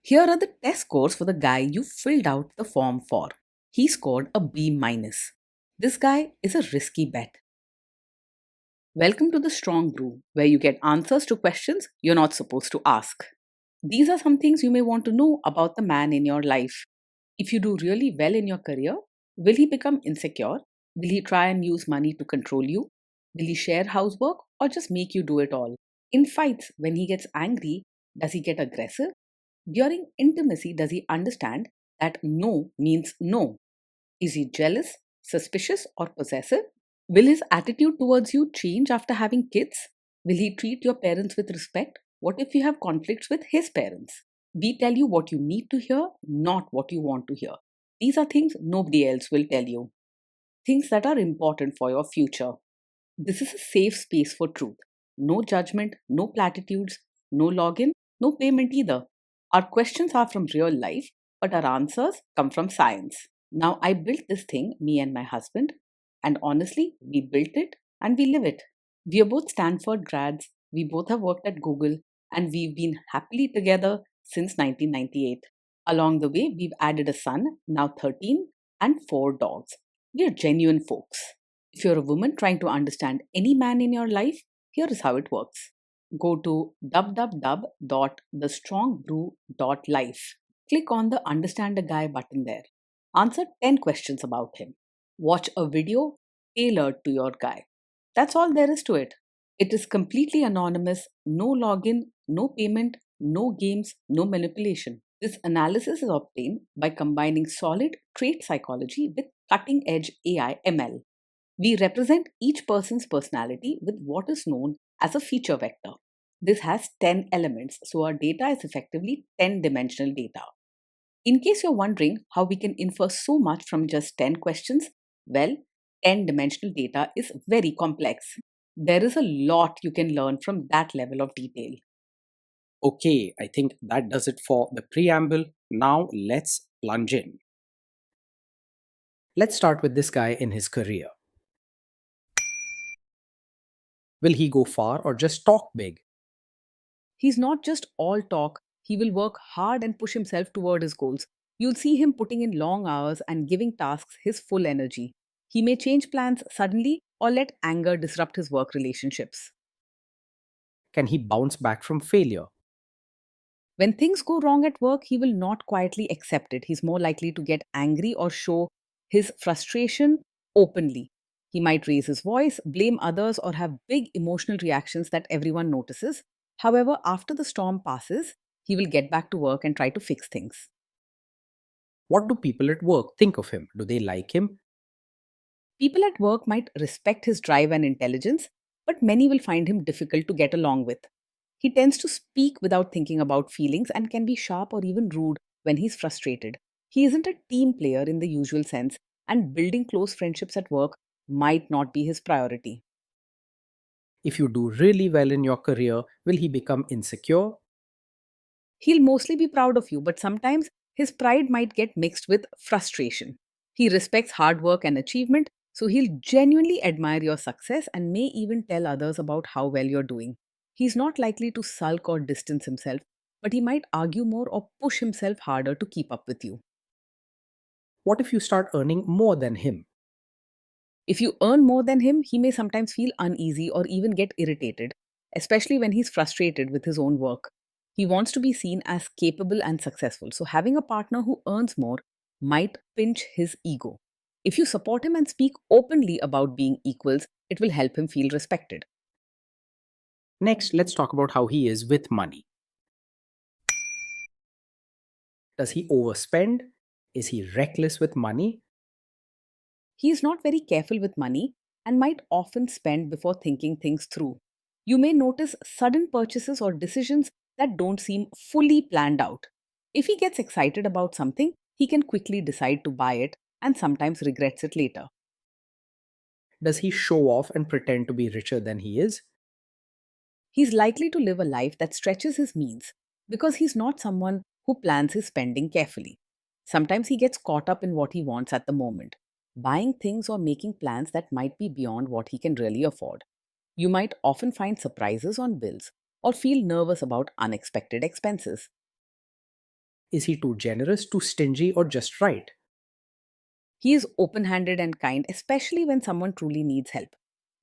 Here are the test scores for the guy you filled out the form for. He scored a B minus. This guy is a risky bet. Welcome to the Strong Brew, where you get answers to questions you're not supposed to ask. These are some things you may want to know about the man in your life. If you do really well in your career, will he become insecure? Will he try and use money to control you? Will he share housework or just make you do it all? In fights, when he gets angry, does he get aggressive? During intimacy, does he understand that no means no? Is he jealous, suspicious, or possessive? Will his attitude towards you change after having kids? Will he treat your parents with respect? What if you have conflicts with his parents? We tell you what you need to hear, not what you want to hear. These are things nobody else will tell you. Things that are important for your future. This is a safe space for truth. No judgment, no platitudes, no login, no payment either. Our questions are from real life, but our answers come from science. Now, I built this thing, me and my husband, and honestly, we built it and we live it. We are both Stanford grads, we both have worked at Google, and we've been happily together since 1998. Along the way, we've added a son, now 13, and 4 dogs. We are genuine folks. If you're a woman trying to understand any man in your life, here is how it works. Go to www.thestrongbrew.life. Click on the Understand a Guy button there. Answer 10 questions about him. Watch a video tailored to your guy. That's all there is to it. It is completely anonymous, no login, no payment, no games, no manipulation. This analysis is obtained by combining solid trait psychology with cutting edge AI ML. We represent each person's personality with what is known as a feature vector. This has 10 elements, so our data is effectively 10-dimensional data. In case you're wondering how we can infer so much from just 10 questions, well, 10-dimensional data is very complex. There is a lot you can learn from that level of detail. Okay, I think that does it for the preamble. Now let's plunge in. Let's start with this guy in his career. Will he go far or just talk big? He's not just all talk, he will work hard and push himself toward his goals. You'll see him putting in long hours and giving tasks his full energy. He may change plans suddenly or let anger disrupt his work relationships. Can he bounce back from failure? When things go wrong at work, he will not quietly accept it. He's more likely to get angry or show his frustration openly. He might raise his voice, blame others, or have big emotional reactions that everyone notices. However, after the storm passes, he will get back to work and try to fix things. What do people at work think of him? Do they like him? People at work might respect his drive and intelligence, but many will find him difficult to get along with. He tends to speak without thinking about feelings and can be sharp or even rude when he's frustrated. He isn't a team player in the usual sense, and building close friendships at work might not be his priority. If you do really well in your career, will he become insecure? He'll mostly be proud of you, but sometimes his pride might get mixed with frustration. He respects hard work and achievement, so he'll genuinely admire your success and may even tell others about how well you're doing. He's not likely to sulk or distance himself, but he might argue more or push himself harder to keep up with you. What if you start earning more than him? If you earn more than him, he may sometimes feel uneasy or even get irritated, especially when he's frustrated with his own work. He wants to be seen as capable and successful, so having a partner who earns more might pinch his ego. If you support him and speak openly about being equals, it will help him feel respected. Next, let's talk about how he is with money. Does he overspend? Is he reckless with money? He is not very careful with money and might often spend before thinking things through. You may notice sudden purchases or decisions that don't seem fully planned out. If he gets excited about something, he can quickly decide to buy it and sometimes regrets it later. Does he show off and pretend to be richer than he is? He's likely to live a life that stretches his means because he's not someone who plans his spending carefully. Sometimes he gets caught up in what he wants at the moment, buying things or making plans that might be beyond what he can really afford. You might often find surprises on bills or feel nervous about unexpected expenses. Is he too generous, too stingy, or just right? He is open handed and kind, especially when someone truly needs help.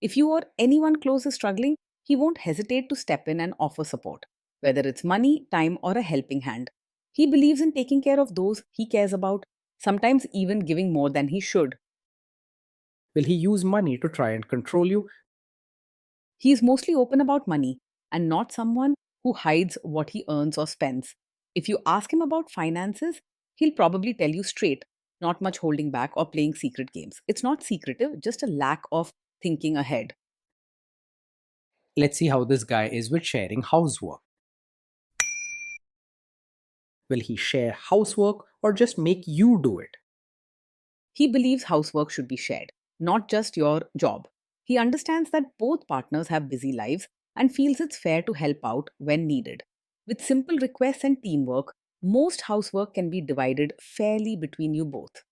If you or anyone close is struggling, he won't hesitate to step in and offer support, whether it's money, time, or a helping hand. He believes in taking care of those he cares about, sometimes even giving more than he should. Will he use money to try and control you? He is mostly open about money and not someone who hides what he earns or spends. If you ask him about finances, he'll probably tell you straight, not much holding back or playing secret games. It's not secretive, just a lack of thinking ahead. Let's see how this guy is with sharing housework. Will he share housework or just make you do it? He believes housework should be shared, not just your job. He understands that both partners have busy lives and feels it's fair to help out when needed. With simple requests and teamwork, most housework can be divided fairly between you both.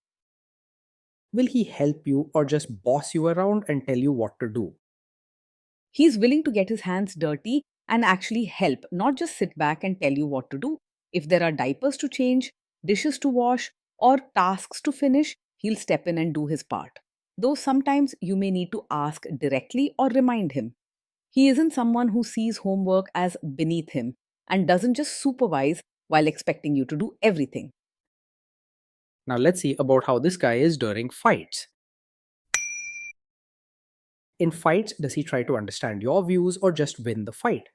Will he help you or just boss you around and tell you what to do? He's willing to get his hands dirty and actually help, not just sit back and tell you what to do. If there are diapers to change, dishes to wash, or tasks to finish, he'll step in and do his part. Though sometimes you may need to ask directly or remind him. He isn't someone who sees homework as beneath him and doesn't just supervise while expecting you to do everything. Now let's see about how this guy is during fights. In fights, does he try to understand your views or just win the fight?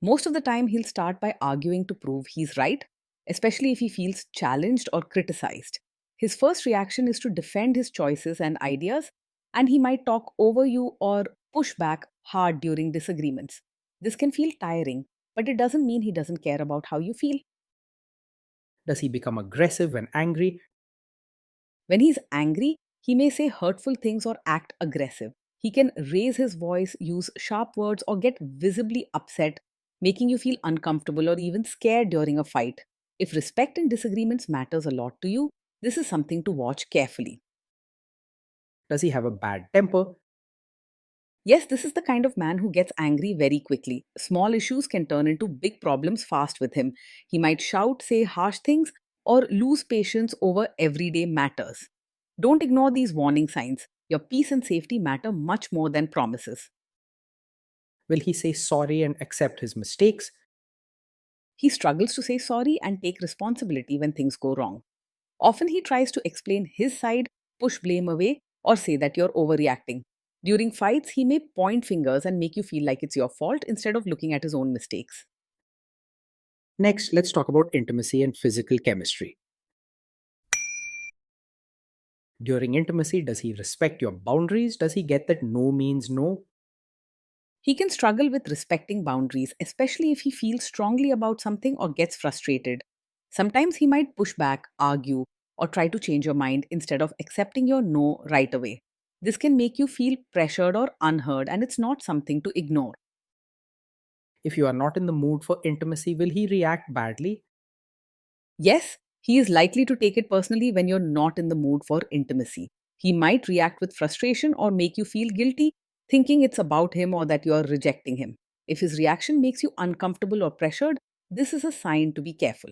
Most of the time, he'll start by arguing to prove he's right, especially if he feels challenged or criticized. His first reaction is to defend his choices and ideas, and he might talk over you or push back hard during disagreements. This can feel tiring, but it doesn't mean he doesn't care about how you feel. Does he become aggressive when angry? When he's angry, he may say hurtful things or act aggressive. He can raise his voice, use sharp words, or get visibly upset, making you feel uncomfortable or even scared during a fight. If respect in disagreements matters a lot to you, this is something to watch carefully. Does he have a bad temper? Yes, this is the kind of man who gets angry very quickly. Small issues can turn into big problems fast with him. He might shout, say harsh things, or lose patience over everyday matters. Don't ignore these warning signs. Your peace and safety matter much more than promises. Will he say sorry and accept his mistakes? He struggles to say sorry and take responsibility when things go wrong. Often he tries to explain his side, push blame away, or say that you're overreacting. During fights, he may point fingers and make you feel like it's your fault instead of looking at his own mistakes. Next, let's talk about intimacy and physical chemistry. During intimacy, does he respect your boundaries? Does he get that no means no? He can struggle with respecting boundaries, especially if he feels strongly about something or gets frustrated. Sometimes he might push back, argue, or try to change your mind instead of accepting your no right away. This can make you feel pressured or unheard, and it's not something to ignore. If you are not in the mood for intimacy, will he react badly? Yes, he is likely to take it personally when you're not in the mood for intimacy. He might react with frustration or make you feel guilty, thinking it's about him or that you're rejecting him. If his reaction makes you uncomfortable or pressured, this is a sign to be careful.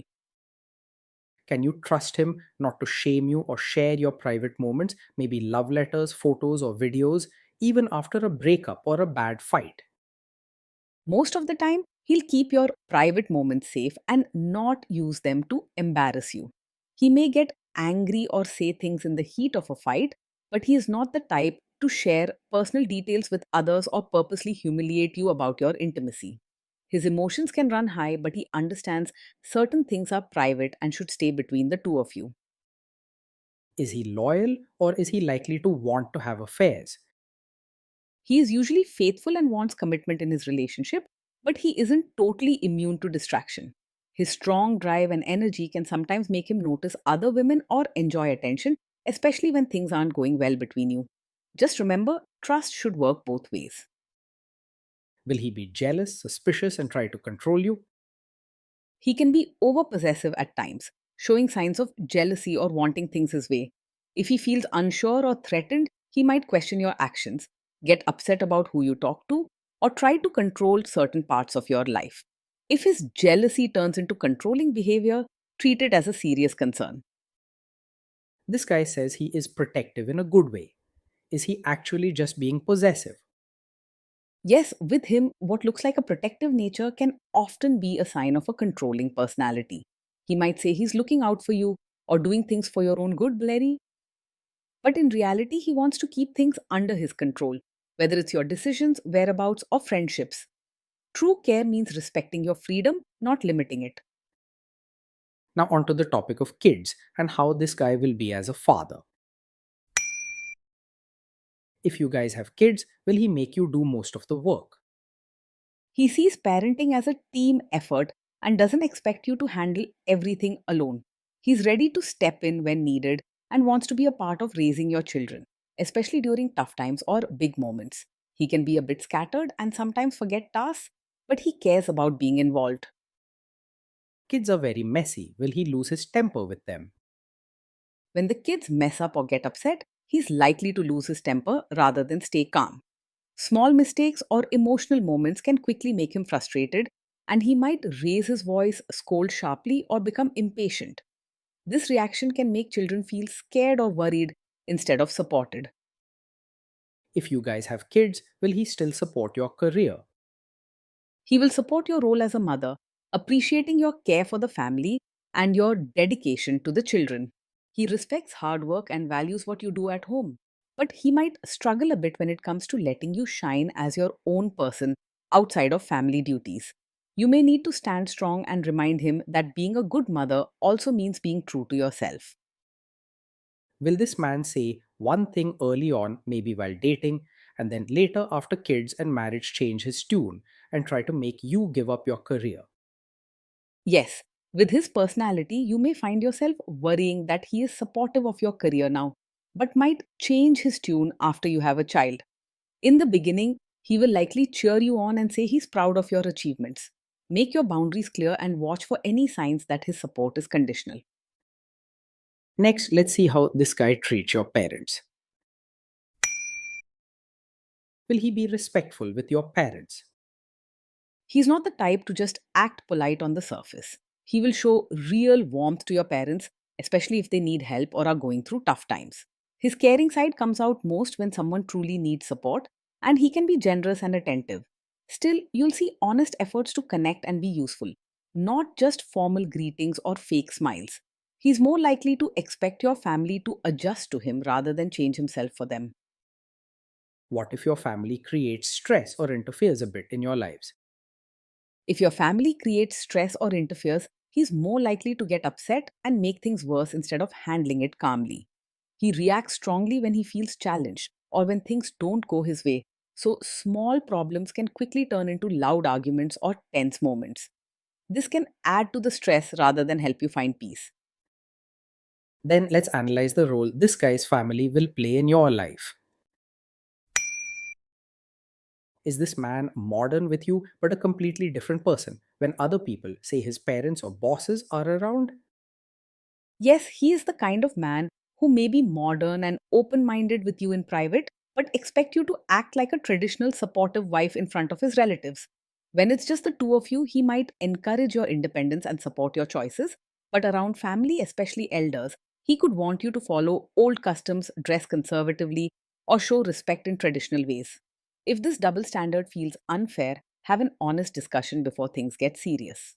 Can you trust him not to shame you or share your private moments, maybe love letters, photos, or videos, even after a breakup or a bad fight? Most of the time, he'll keep your private moments safe and not use them to embarrass you. He may get angry or say things in the heat of a fight, but he is not the type to share personal details with others or purposely humiliate you about your intimacy. His emotions can run high, but he understands certain things are private and should stay between the two of you. Is he loyal or is he likely to want to have affairs? He is usually faithful and wants commitment in his relationship, but he isn't totally immune to distraction. His strong drive and energy can sometimes make him notice other women or enjoy attention, especially when things aren't going well between you. Just remember, trust should work both ways. Will he be jealous, suspicious, and try to control you? He can be over possessive at times, showing signs of jealousy or wanting things his way. If he feels unsure or threatened, he might question your actions, get upset about who you talk to, or try to control certain parts of your life. If his jealousy turns into controlling behavior, treat it as a serious concern. This guy says he is protective in a good way. Is he actually just being possessive? Yes, with him, what looks like a protective nature can often be a sign of a controlling personality. He might say he's looking out for you or doing things for your own good, Larry, but in reality, he wants to keep things under his control, whether it's your decisions, whereabouts, or friendships. True care means respecting your freedom, not limiting it. Now, onto the topic of kids and how this guy will be as a father. If you guys have kids, will he make you do most of the work? He sees parenting as a team effort and doesn't expect you to handle everything alone. He's ready to step in when needed and wants to be a part of raising your children, especially during tough times or big moments. He can be a bit scattered and sometimes forget tasks, but he cares about being involved. Kids are very messy. Will he lose his temper with them? When the kids mess up or get upset, he's likely to lose his temper rather than stay calm. Small mistakes or emotional moments can quickly make him frustrated, and he might raise his voice, scold sharply, or become impatient. This reaction can make children feel scared or worried instead of supported. If you guys have kids, will he still support your career? He will support your role as a mother, appreciating your care for the family and your dedication to the children. He respects hard work and values what you do at home, but he might struggle a bit when it comes to letting you shine as your own person outside of family duties. You may need to stand strong and remind him that being a good mother also means being true to yourself. Will this man say one thing early on, maybe while dating, and then later after kids and marriage change his tune and try to make you give up your career? Yes, with his personality, you may find yourself worrying that he is supportive of your career now, but might change his tune after you have a child. In the beginning, he will likely cheer you on and say he's proud of your achievements. Make your boundaries clear and watch for any signs that his support is conditional. Next, let's see how this guy treats your parents. Will he be respectful with your parents? He's not the type to just act polite on the surface. He will show real warmth to your parents, especially if they need help or are going through tough times. His caring side comes out most when someone truly needs support, and he can be generous and attentive. Still, you'll see honest efforts to connect and be useful, not just formal greetings or fake smiles. He's more likely to expect your family to adjust to him rather than change himself for them. What if your family creates stress or interferes a bit in your lives? If your family creates stress or interferes, he's more likely to get upset and make things worse instead of handling it calmly. He reacts strongly when he feels challenged or when things don't go his way. So, small problems can quickly turn into loud arguments or tense moments. This can add to the stress rather than help you find peace. Then let's analyze the role this guy's family will play in your life. Is this man modern with you but a completely different person when other people, say his parents or bosses, are around? Yes, he is the kind of man who may be modern and open minded with you in private, but expect you to act like a traditional supportive wife in front of his relatives. When it's just the two of you, he might encourage your independence and support your choices, but around family, especially elders, he could want you to follow old customs, dress conservatively, or show respect in traditional ways. If this double standard feels unfair, have an honest discussion before things get serious.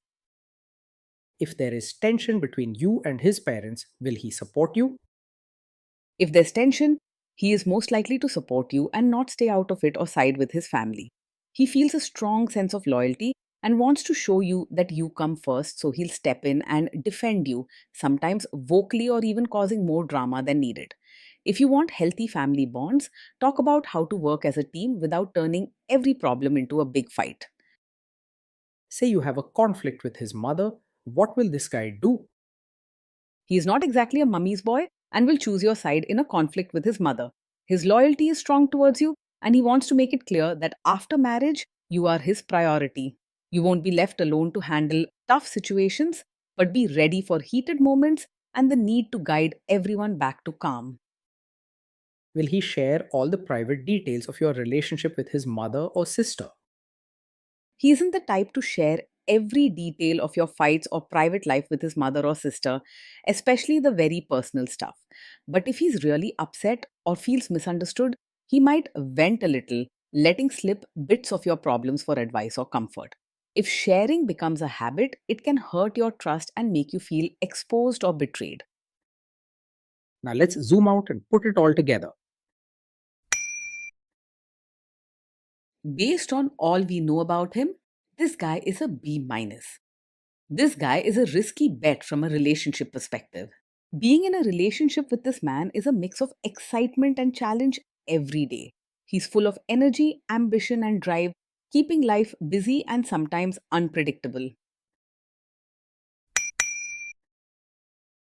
If there is tension between you and his parents, will he support you? If there's tension, he is most likely to support you and not stay out of it or side with his family. He feels a strong sense of loyalty and wants to show you that you come first, so he'll step in and defend you, sometimes vocally or even causing more drama than needed. If you want healthy family bonds, talk about how to work as a team without turning every problem into a big fight. Say you have a conflict with his mother, what will this guy do? He is not exactly a mummy's boy and will choose your side in a conflict with his mother. His loyalty is strong towards you, and he wants to make it clear that after marriage, you are his priority. You won't be left alone to handle tough situations, but be ready for heated moments and the need to guide everyone back to calm. Will he share all the private details of your relationship with his mother or sister? He isn't the type to share every detail of your fights or private life with his mother or sister, especially the very personal stuff. But if he's really upset or feels misunderstood, he might vent a little, letting slip bits of your problems for advice or comfort. If sharing becomes a habit, it can hurt your trust and make you feel exposed or betrayed. Now let's zoom out and put it all together. Based on all we know about him, this guy is a B minus. This guy is a risky bet from a relationship perspective. Being in a relationship with this man is a mix of excitement and challenge every day. He's full of energy, ambition, and drive, keeping life busy and sometimes unpredictable.